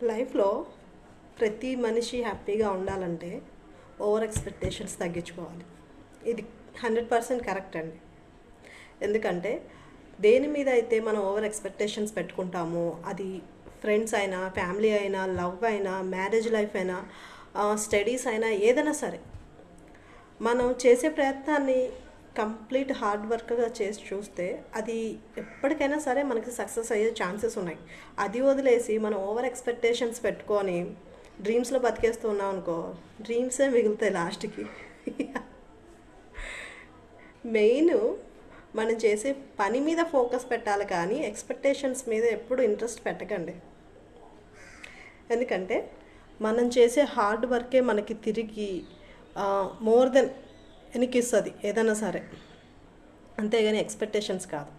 లైఫ్లో ప్రతి మనిషి హ్యాపీగా ఉండాలంటే ఓవర్ ఎక్స్పెక్టేషన్స్ తగ్గించుకోవాలి. ఇది 100% కరెక్ట్ అండి. ఎందుకంటే దేని మీద అయితే మనం ఓవర్ ఎక్స్పెక్టేషన్స్ పెట్టుకుంటామో, అది ఫ్రెండ్స్ అయినా, ఫ్యామిలీ అయినా, లవ్ అయినా, మ్యారేజ్ లైఫ్ అయినా, స్టడీస్ అయినా, ఏదైనా సరే మనం చేసే ప్రయత్నాన్ని కంప్లీట్ హార్డ్ వర్క్గా చేసి చూస్తే అది ఎప్పటికైనా సరే మనకి సక్సెస్ అయ్యే ఛాన్సెస్ ఉన్నాయి. అది వదిలేసి మనం ఓవర్ ఎక్స్పెక్టేషన్స్ పెట్టుకొని డ్రీమ్స్లో బతికేస్తూ ఉన్నాం అనుకో, డ్రీమ్సే మిగులుతాయి లాస్ట్కి. మెయిన్ మనం చేసే పని మీద ఫోకస్ పెట్టాలి, కానీ ఎక్స్పెక్టేషన్స్ మీద ఎప్పుడు ఇంట్రెస్ట్ పెట్టకండి. ఎందుకంటే మనం చేసే హార్డ్ వర్కే మనకి తిరిగి మోర్ దెన్ వెనక్కిస్తుంది ఏదైనా సరే, అంతేగాని ఎక్స్పెక్టేషన్స్ కాదు.